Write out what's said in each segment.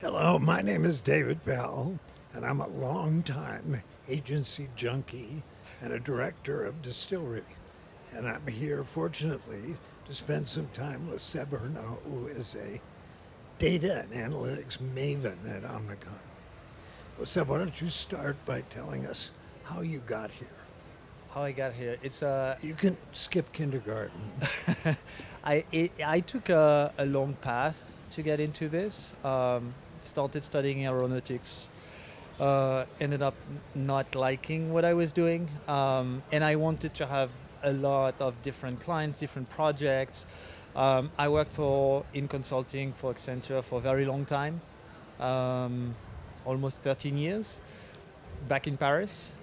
Hello, my name is David Bell, and I'm a longtime agency junkie and a director of Dstillery. And I'm here, fortunately, to spend some time with Seb Hernoux, who is a data and analytics maven at Omnicom. Well, Seb, why don't you start by telling us how you got here? How I got here? You can skip kindergarten. I took a long path to get into this. Started studying aeronautics. Ended up not liking what I was doing, and I wanted to have a lot of different clients, different projects. I worked in consulting for Accenture for a very long time, almost 13 years, back in Paris.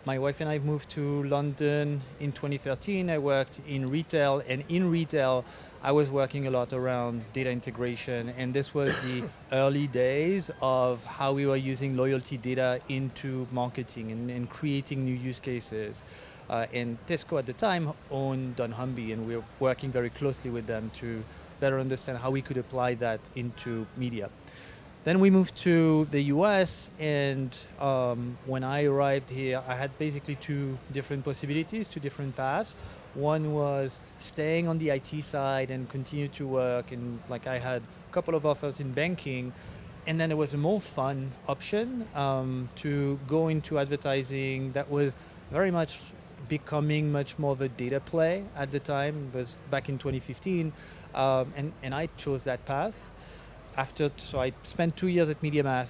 My wife and I moved to London in 2013. I worked in retail, and in retail, I was working a lot around data integration, and this was the early days of how we were using loyalty data into marketing and creating new use cases. And Tesco at the time owned dunnhumby, and we were working very closely with them to better understand how we could apply that into media. Then we moved to the US, and when I arrived here, I had basically two different possibilities, two different paths. One was staying on the IT side and continue to work, and like I had a couple of offers in banking. And then there was a more fun option to go into advertising that was very much becoming much more of a data play at the time. It was back in 2015, and I chose that path. So I spent 2 years at MediaMath.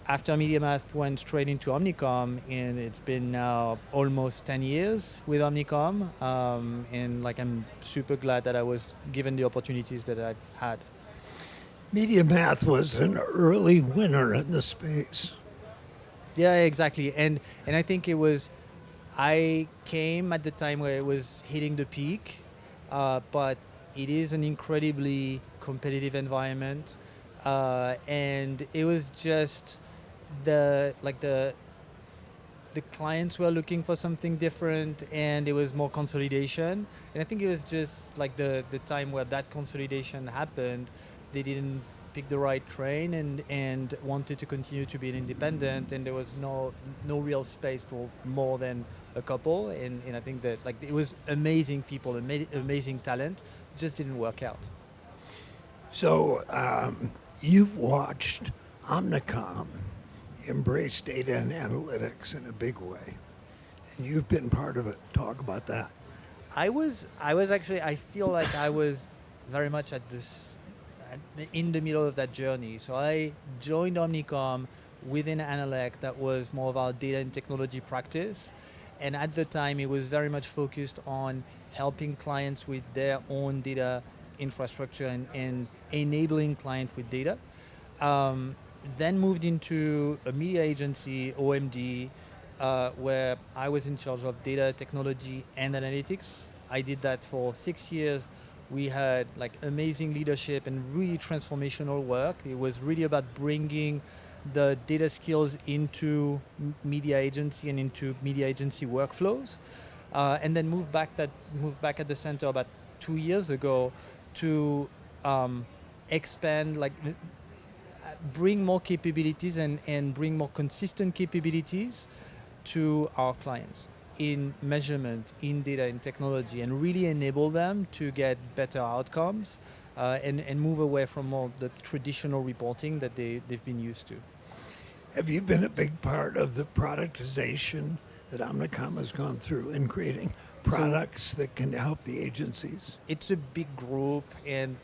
After MediaMath, went straight into Omnicom, and it's been now almost 10 years with Omnicom. And like I'm super glad that I was given the opportunities that I've had. Media Math was an early winner in the space. Yeah, exactly. And I think I came at the time where it was hitting the peak, but it is an incredibly competitive environment, and it was just the clients were looking for something different, and there was more consolidation. And I think it was just like the time where that consolidation happened. They didn't pick the right train and wanted to continue to be an independent, and there was no real space for more than a couple. And I think that like it was amazing people, amazing talent, just didn't work out. So you've watched Omnicom embrace data and analytics in a big way, and you've been part of it. Talk about that. I was actually, I feel like I was very much in the middle of that journey. So I joined Omnicom within Analec, that was more of our data and technology practice. And at the time, it was very much focused on helping clients with their own data infrastructure and enabling clients with data. Um, then moved into a media agency, OMD, where I was in charge of data technology and analytics. I did that for 6 years. We had like amazing leadership and really transformational work. It was really about bringing the data skills into media agency and into media agency workflows, and then moved back at the center about 2 years ago to expand, bring more capabilities and bring more consistent capabilities to our clients in measurement, in data and technology, and really enable them to get better outcomes, and move away from more the traditional reporting that they've been used to. Have you been a big part of the productization that Omnicom has gone through in creating So products that can help the agencies? it's a big group, and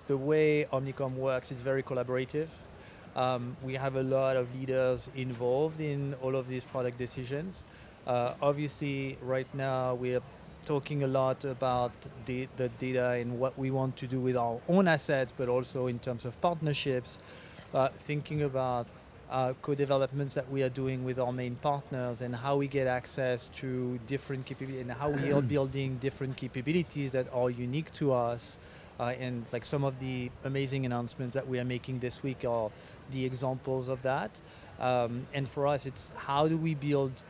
the way Omnicom works is very collaborative. We have a lot of leaders involved in all of these product decisions. Obviously, right now we are talking a lot about the data and what we want to do with our own assets, but also in terms of partnerships, thinking about co-developments that we are doing with our main partners and how we get access to different capabilities and how we are building different capabilities that are unique to us. And like some of the amazing announcements that we are making this week are the examples of that. And for us, it's how do we build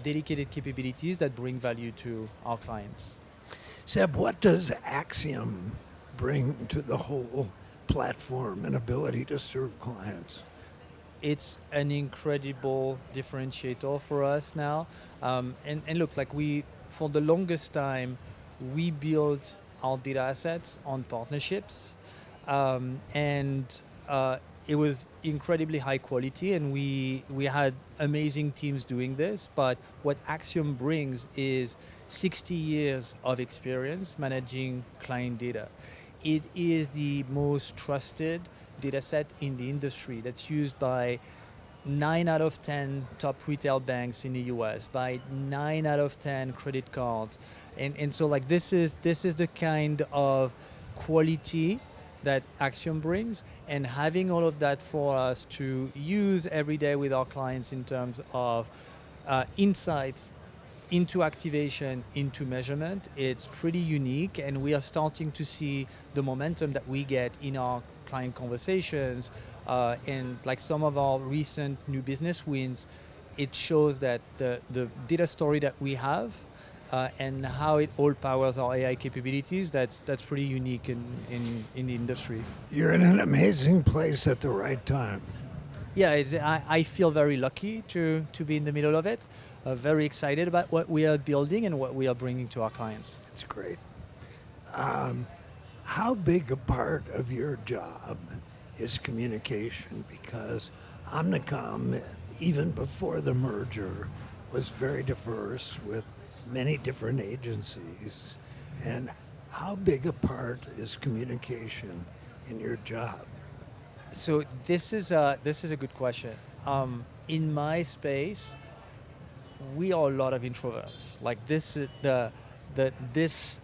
dedicated capabilities that bring value to our clients. Seb, what does Axiom bring to the whole platform and ability to serve clients? It's an incredible differentiator for us now. And look, like for the longest time, we built our data assets on partnerships, and it was incredibly high quality, and we had amazing teams doing this. But what Axiom brings is 60 years of experience managing client data. It is the most trusted data set in the industry that's used by 9 out of 10 top retail banks in the US, by 9 out of 10 credit cards. And so like this is the kind of quality that Axiom brings, and having all of that for us to use every day with our clients in terms of insights into activation, into measurement, it's pretty unique, and we are starting to see the momentum that we get in our client conversations, and like some of our recent new business wins. It shows that the data story that we have, and how it all powers our AI capabilities, that's pretty unique in the industry. You're in an amazing place at the right time. Yeah, I feel very lucky to be in the middle of it. Very excited about what we are building and what we are bringing to our clients. It's great. How big a part of your job is communication? Because Omnicom, even before the merger, was very diverse with many different agencies. And how big a part is communication in your job? So this is a good question. In my space, we are a lot of introverts. Like this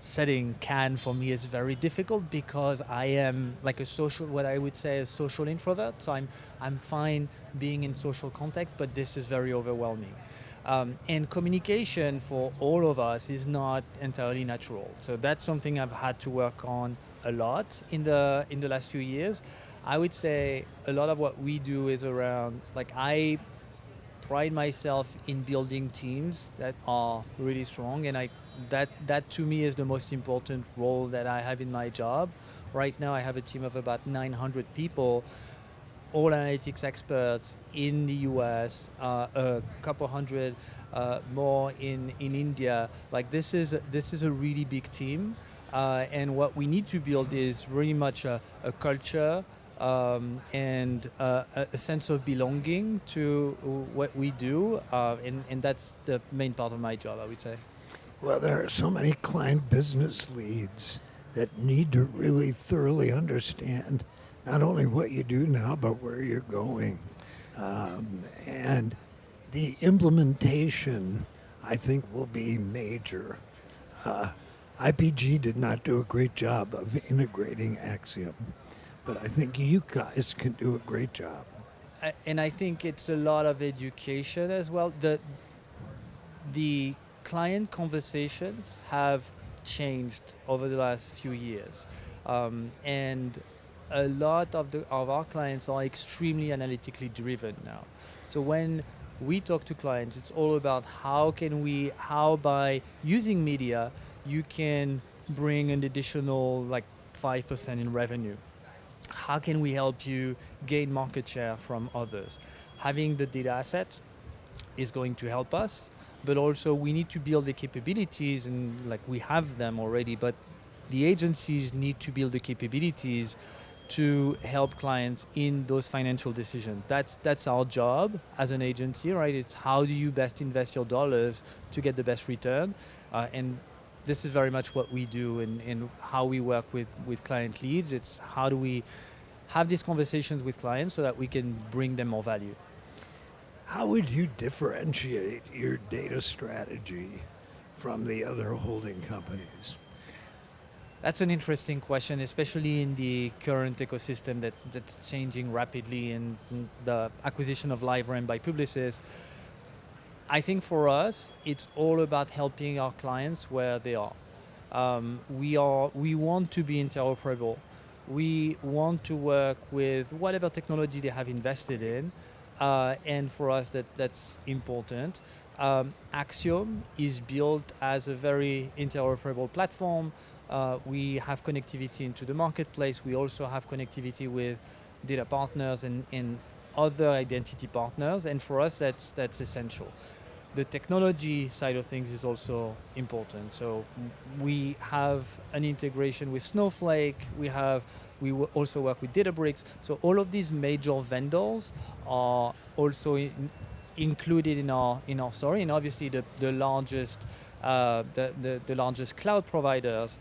setting for me is very difficult because I am like what I would say a social introvert. So I'm fine being in social context, but this is very overwhelming. And communication for all of us is not entirely natural. So that's something I've had to work on a lot in the last few years. I would say a lot of what we do is around, like, I pride myself in building teams that are really strong, and that to me is the most important role that I have in my job. Right now I have a team of about 900 people, all analytics experts in the US, a couple hundred more in India. Like this is a really big team, and what we need to build is really much a culture, and a sense of belonging to what we do, and that's the main part of my job, I would say. Well, there are so many client business leads that need to really thoroughly understand not only what you do now, but where you're going. And the implementation, I think, will be major. IPG did not do a great job of integrating Axiom, but I think you guys can do a great job. And I think it's a lot of education as well. The client conversations have changed over the last few years, and a lot of our clients are extremely analytically driven now. So when we talk to clients, it's all about how by using media you can bring an additional like 5% in revenue. How can we help you gain market share from others? Having the data asset is going to help us, but also we need to build the capabilities, and like we have them already, but the agencies need to build the capabilities to help clients in those financial decisions. That's our job as an agency, right? It's how do you best invest your dollars to get the best return, and this is very much what we do and how we work with client leads. It's how do we have these conversations with clients so that we can bring them more value. How would you differentiate your data strategy from the other holding companies? That's an interesting question, especially in the current ecosystem that's changing rapidly, and the acquisition of LiveRamp by Publicis. I think for us, it's all about helping our clients where they are. We want to be interoperable. We want to work with whatever technology they have invested in, and for us that's important. Axiom is built as a very interoperable platform. We have connectivity into the marketplace. We also have connectivity with data partners and other identity partners. And for us, that's essential. The technology side of things is also important. So we have an integration with Snowflake. Also work with Databricks. So all of these major vendors are also included in our story. And obviously the largest cloud providers,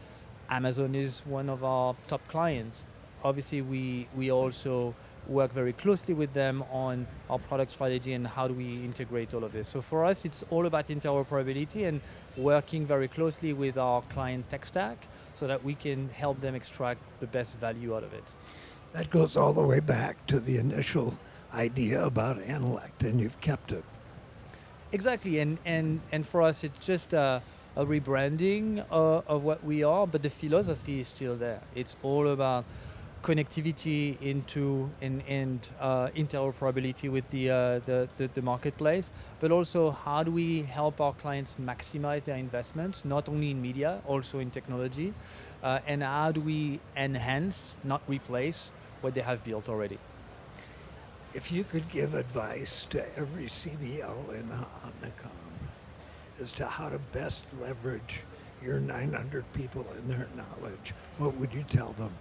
Amazon is one of our top clients. Obviously we also work very closely with them on our product strategy and how do we integrate all of this. So for us, it's all about interoperability and working very closely with our client tech stack so that we can help them extract the best value out of it. That goes all the way back to the initial idea about Analect, and you've kept it. Exactly, and for us, it's just a rebranding of what we are, but the philosophy is still there. It's all about connectivity into and interoperability with the marketplace, but also how do we help our clients maximize their investments, not only in media, also in technology, and how do we enhance, not replace, what they have built already. If you could give advice to every CBL in Omnicom as to how to best leverage your 900 people and their knowledge, what would you tell them?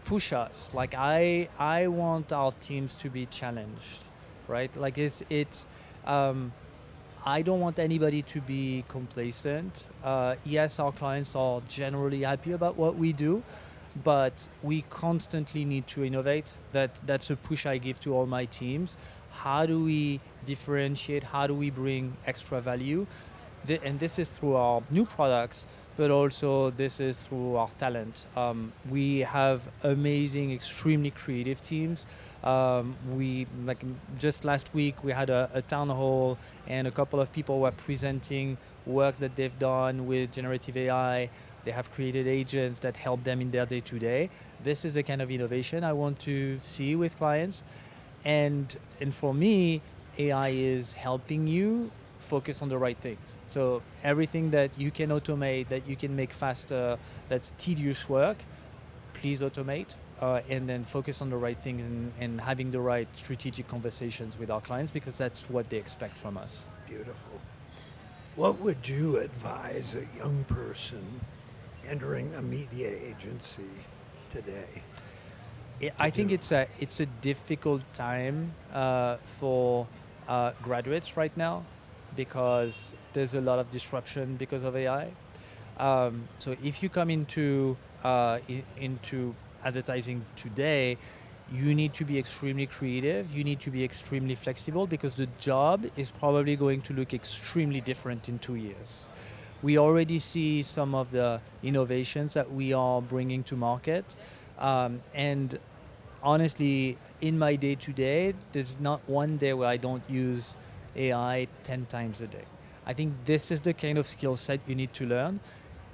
Push us. Like I want our teams to be challenged, right? Like I don't want anybody to be complacent. Yes, our clients are generally happy about what we do, but we constantly need to innovate. That's a push I give to all my teams. How do we differentiate? How do we bring extra value? And this is through our new products, but also this is through our talent. We have amazing, extremely creative teams. Just last week we had a town hall and a couple of people were presenting work that they've done with generative AI. They have created agents that help them in their day-to-day. This is the kind of innovation I want to see with clients. And for me, AI is helping you focus on the right things. So everything that you can automate, that you can make faster, that's tedious work, please automate and then focus on the right things and having the right strategic conversations with our clients because that's what they expect from us. Beautiful. What would you advise a young person entering a media agency today? I think it's a difficult time for graduates right now because there's a lot of disruption because of AI. So if you come into advertising today, you need to be extremely creative. You need to be extremely flexible because the job is probably going to look extremely different in 2 years. We already see some of the innovations that we are bringing to market. And honestly, in my day-to-day, there's not one day where I don't use AI 10 times a day. I think this is the kind of skill set you need to learn.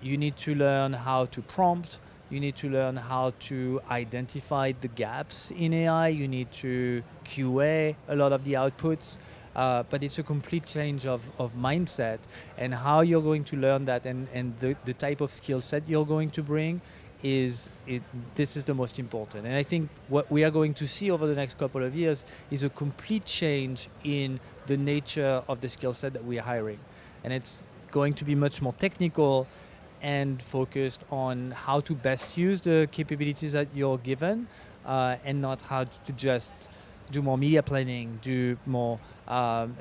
You need to learn how to prompt. You need to learn how to identify the gaps in AI. You need to QA a lot of the outputs. But it's a complete change of mindset, and how you're going to learn that and the type of skill set you're going to bring this is the most important. And I think what we are going to see over the next couple of years is a complete change in the nature of the skill set that we are hiring. And it's going to be much more technical and focused on how to best use the capabilities that you're given and not how to just do more media planning, do more,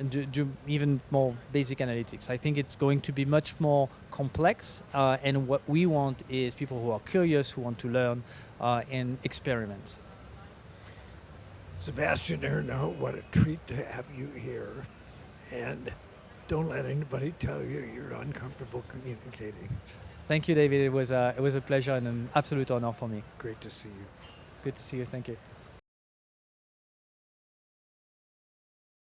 do even more basic analytics. I think it's going to be much more complex, and what we want is people who are curious, who want to learn and experiment. Sebastien Hernoux, what a treat to have you here. And don't let anybody tell you you're uncomfortable communicating. Thank you, David. It was a pleasure and an absolute honor for me. Great to see you. Good to see you. Thank you.